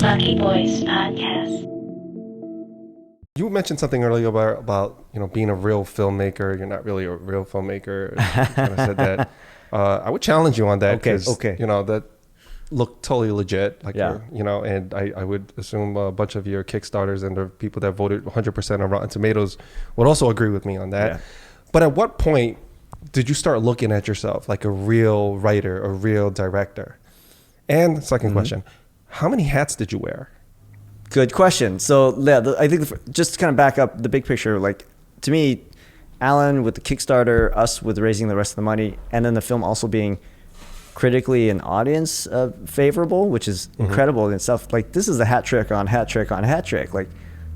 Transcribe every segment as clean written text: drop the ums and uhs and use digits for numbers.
Lucky Boys Podcast. You mentioned something earlier about being a real filmmaker. You're not really a real filmmaker. You kind of said that. I would challenge you on that because that looked totally legit. And I would assume a bunch of your Kickstarters and the people that voted 100% on Rotten Tomatoes would also agree with me on that. Yeah. But at what point did you start looking at yourself like a real writer, a real director? And second question, how many hats did you wear? Good question. So yeah, I think just to kind of back up the big picture, like to me, Alan with the Kickstarter, us with raising the rest of the money, and then the film also being critically and audience favorable, which is incredible in itself. Like this is a hat trick on hat trick on hat trick. Like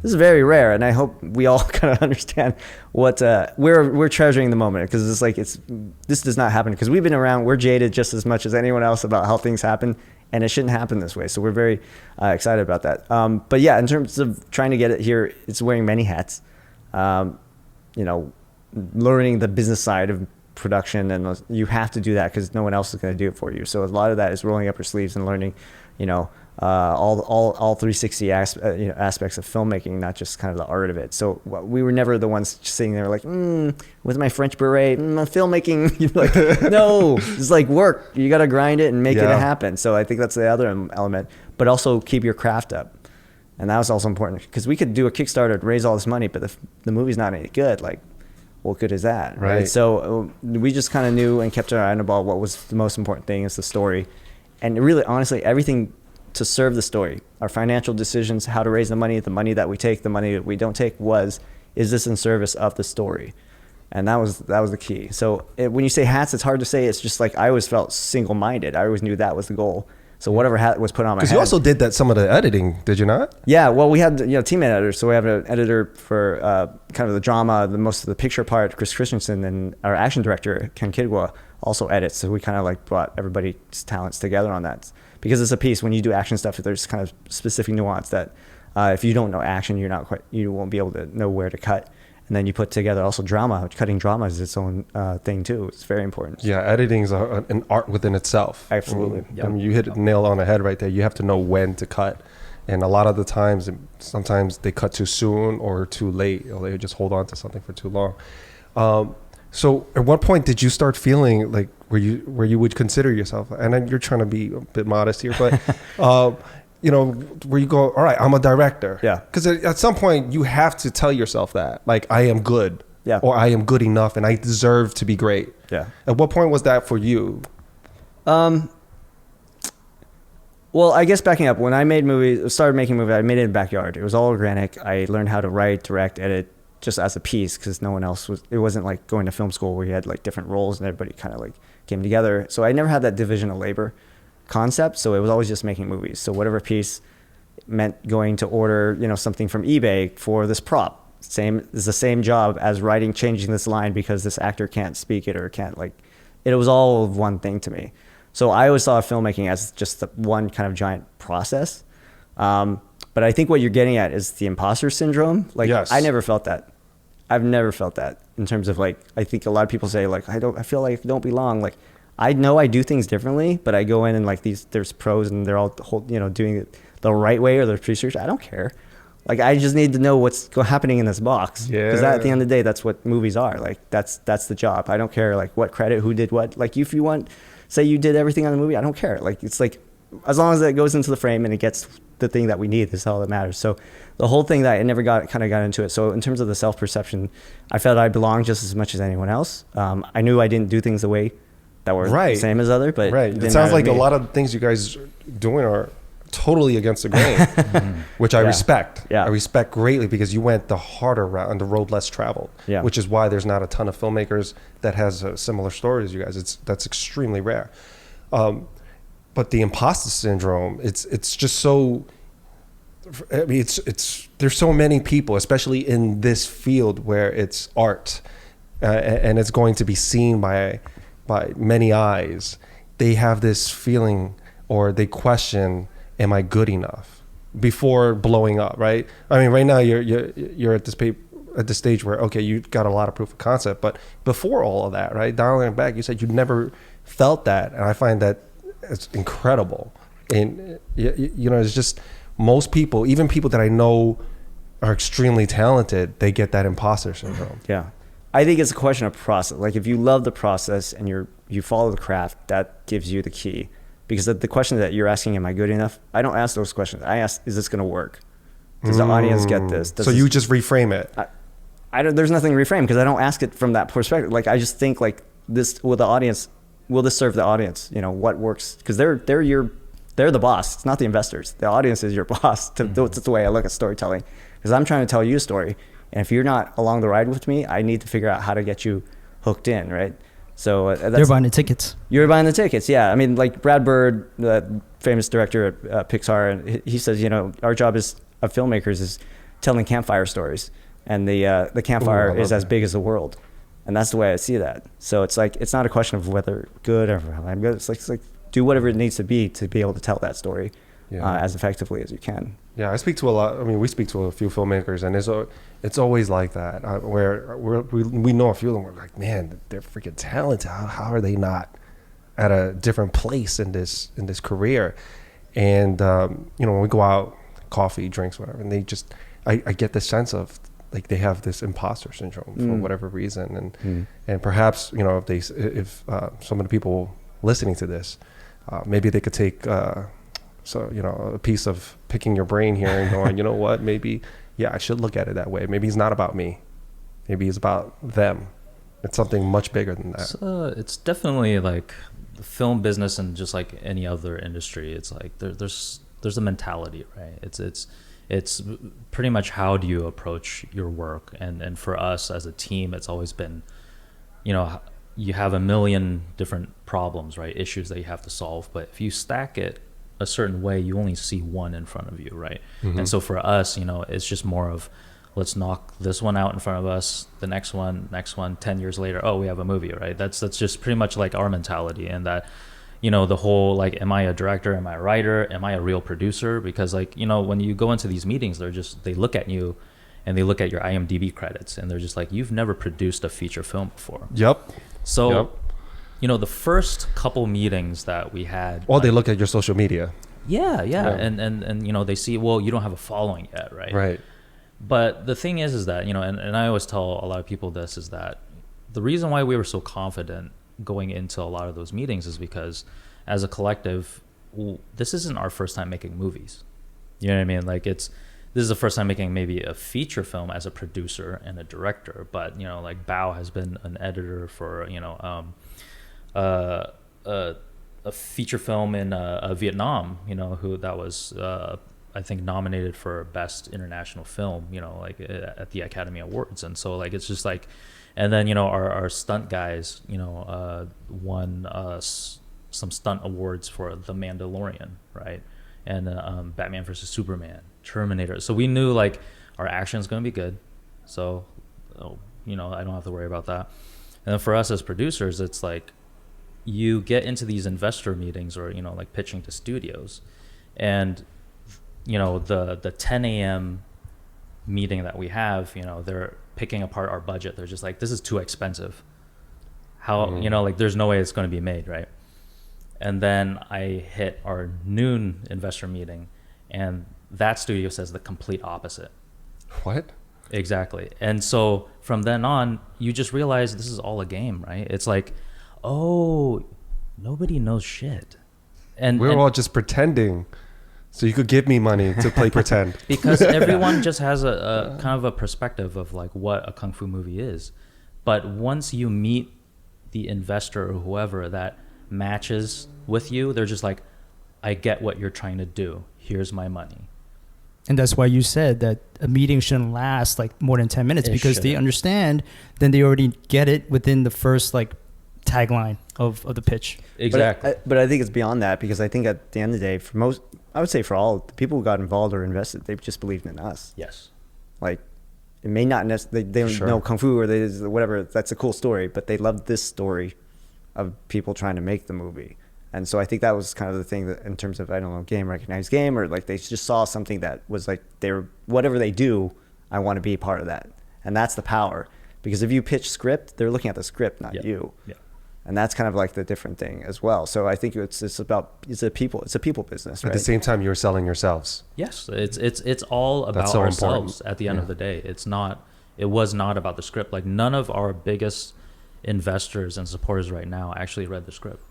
this is very rare, and I hope we all kind of understand what we're treasuring the moment, because it's like this does not happen because we've been around. We're jaded just as much as anyone else about how things happen, and it shouldn't happen this way. So we're very excited about that. But yeah, in terms of trying to get it here, it's wearing many hats. Learning the business side of production, and you have to do that because no one else is going to do it for you. So a lot of that is rolling up your sleeves and learning, all 360 aspects of filmmaking, not just kind of the art of it. So we were never the ones sitting there like, with my French beret, filmmaking. Like, no, it's like work. You got to grind it and make it happen. So I think that's the other element, but also keep your craft up. And that was also important because we could do a Kickstarter to raise all this money, but the movie's not any good. Like, what good is that? Right. So we just kind of knew and kept our eye on the ball. What was the most important thing is the story. And really, honestly, everything to serve the story, our financial decisions, how to raise the money that we take, the money that we don't take, is this in service of the story? And that was the key. So when you say hats, it's hard to say. It's just like I always felt single-minded. I always knew that was the goal. So whatever hat was put on my head. Because you also did some of the editing, did you not? Yeah, well, we had team editors. So we have an editor for kind of the drama, most of the picture part, Chris Christensen, and our action director, Ken Kidwa, also edits. So we kind of like brought everybody's talents together on that. Because it's a piece, when you do action stuff, there's kind of specific nuance that if you don't know action, you won't be able to know where to cut. And then you put together also drama. Cutting drama is its own thing too. It's very important. Yeah, editing is an art within itself. Absolutely. I mean, you hit a nail on the head right there. You have to know when to cut. And a lot of the times, sometimes they cut too soon or too late, or they just hold on to something for too long. So at what point did you start feeling like where you would consider yourself, and then you're trying to be a bit modest here, but where you go, all right, I'm a director. Yeah. Because at some point you have to tell yourself that, like, I am good. Yeah. Or I am good enough and I deserve to be great. Yeah. At what point was that for you? Well, I guess backing up, when I started making movies, I made it in the backyard. It was all organic. I learned how to write, direct, edit, just as a piece, because no one else it wasn't like going to film school where you had like different roles and everybody kind of like came together. So I never had that division of labor concept. So it was always just making movies. So whatever piece meant going to order, something from eBay for this prop. Is the same job as writing, changing this line because this actor can't speak it or can't it was all one thing to me. So I always saw filmmaking as just the one kind of giant process. But I think what you're getting at is the imposter syndrome. Yes. I never felt that. I've never felt that in terms of I think a lot of people say I feel like I don't belong. I know I do things differently, but I go in and there's pros and they're all doing it the right way, or there's research. I don't care. I just need to know what's happening in this box. Yeah. Because at the end of the day, that's what movies are. That's the job. I don't care what credit, who did what. If you want, say you did everything on the movie, I don't care. It's as long as it goes into the frame and it gets the thing that we need, is all that matters. So the whole thing that I never got into it. So in terms of the self-perception, I felt I belonged just as much as anyone else. I knew I didn't do things the way that were the same as other, but it sounds like a lot of the things you guys are doing are totally against the grain, which I respect. Yeah. I respect greatly, because you went the harder route and the road less traveled, which is why there's not a ton of filmmakers that has a similar story as you guys. That's extremely rare. But the imposter syndrome, it's just so, I mean, there's so many people, especially in this field where it's art, and it's going to be seen by many eyes. They have this feeling, or they question, am I good enough, before blowing up, right? I mean, right now you're at this stage where, okay, you got a lot of proof of concept, but before all of that, right, dialing back, you said you never felt that, and I find that it's incredible. And it's just, most people, even people that I know are extremely talented, they get that imposter syndrome. Yeah. I think it's a question of process. Like if you love the process and you follow the craft, that gives you the key. Because the question that you're asking, am I good enough? I don't ask those questions. I ask, is this going to work? Does the audience get this? So you just reframe it. I don't, there's nothing to reframe because I don't ask it from that perspective. Like I just think like this, will the audience, will this serve the audience? You know, what works? Because they're the boss. It's not the investors. The audience is your boss. That's the way I look at storytelling. Because I'm trying to tell you a story. And if you're not along the ride with me, I need to figure out how to get you hooked in, right? So they're buying the tickets. You're buying the tickets, yeah. I mean, like Brad Bird, the famous director at Pixar, and he says, you know, our job as filmmakers is telling campfire stories, and the campfire is as big as the world, and that's the way I see that. So it's like it's not a question of whether good or I'm good. It's like do whatever it needs to be able to tell that story as effectively as you can. Yeah, I speak to a lot. I mean, we speak to a few filmmakers, and it's always like that. Where we know a few of them. We're like, man, they're freaking talented. How are they not at a different place in this career? And you know, when we go out, coffee, drinks, whatever, and they just, I get this sense of like they have this imposter syndrome for whatever reason, and perhaps, you know, if some of the people listening to this, maybe they could take. So, you know, a piece of picking your brain here and going, you know what, maybe, yeah, I should look at it that way. Maybe it's not about me. Maybe it's about them. It's something much bigger than that. It's definitely like the film business and just like any other industry. It's like there's a mentality, right? It's pretty much how do you approach your work. And for us as a team, it's always been, you know, you have a million different problems, right? Issues that you have to solve. But if you stack it a certain way, you only see one in front of you, right? And so for us, you know, it's just more of let's knock this one out in front of us, the next one, 10 years later, oh, we have a movie, right? That's just pretty much like our mentality. And that, you know, the whole like, am I a director, am I a writer, am I a real producer? Because like, you know, when you go into these meetings, they look at you and they look at your IMDb credits and they're just like, you've never produced a feature film before. So you know, the first couple meetings that we had. Or they look at your social media. Yeah. And you know, they see, well, you don't have a following yet, right? Right. But the thing is that, you know, and I always tell a lot of people this, is that the reason why we were so confident going into a lot of those meetings is because as a collective, this isn't our first time making movies. You know what I mean? Like this is the first time making maybe a feature film as a producer and a director. But, you know, like Bao has been an editor for, you know, a feature film in Vietnam, you know, that was I think nominated for best international film, you know, like at the Academy Awards. And so like it's just like, and then, you know, our stunt guys, you know, won some stunt awards for The Mandalorian, right? And Batman versus Superman, Terminator. So we knew like our action's going to be good, so you know, I don't have to worry about that. And then for us as producers, it's like you get into these investor meetings or, you know, like pitching to studios, and, you know, the 10 a.m. meeting that we have, you know, they're picking apart our budget. They're just like, this is too expensive. How, you know, like there's no way it's going to be made, right? And then I hit our noon investor meeting, and that studio says the complete opposite. What? Exactly. And so from then on, you just realize this is all a game, right? It's like, oh, nobody knows shit. And we're all just pretending so you could give me money to play pretend. Because everyone just has a kind of a perspective of like what a kung fu movie is. But once you meet the investor or whoever that matches with you, they're just like, I get what you're trying to do. Here's my money. And that's why you said that a meeting shouldn't last like more than 10 minutes, because they understand, then they already get it within the first like tagline of the pitch. Exactly. But I think it's beyond that, because I think at the end of the day, for most, I would say for all the people who got involved or invested, they just believed in us. Yes. Like, it may not necessarily, they don't know kung fu or whatever, that's a cool story, but they loved this story of people trying to make the movie. And so I think that was kind of the thing that, in terms of, I don't know, game recognized game, or like they just saw something that was like, whatever they do, I want to be part of that. And that's the power. Because if you pitch script, they're looking at the script, not you. Yeah. And that's kind of like the different thing as well. So I think it's a people business, right? At the same time, you're selling yourselves. Yes, it's all about so ourselves important. at the end of the day. It was not about the script. Like, none of our biggest investors and supporters right now actually read the script.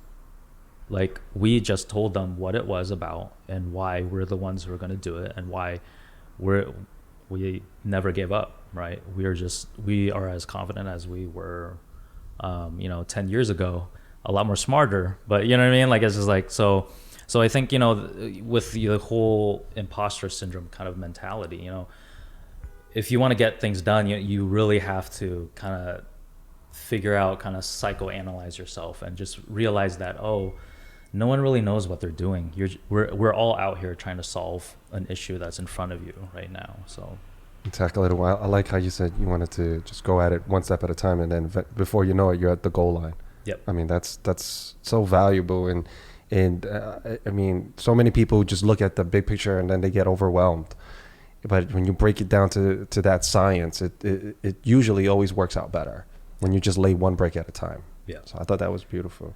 Like, we just told them what it was about and why we're the ones who are going to do it, and why we never gave up, right? We are as confident as we were 10 years ago, a lot more smarter, but you know what I mean? Like, it's just like, so I think, with the whole imposter syndrome kind of mentality, if you want to get things done, you really have to kind of figure out, kind of psychoanalyze yourself and just realize that, no one really knows what they're doing. We're all out here trying to solve an issue that's in front of you right now. So Tackle it a while. I like how you said you wanted to just go at it one step at a time, and then before you know it, you're at the goal line. Yep. I mean, that's so valuable, and I mean, so many people just look at the big picture and then they get overwhelmed. But when you break it down to that science, it usually always works out better when you just lay one brick at a time. Yeah. So I thought that was beautiful.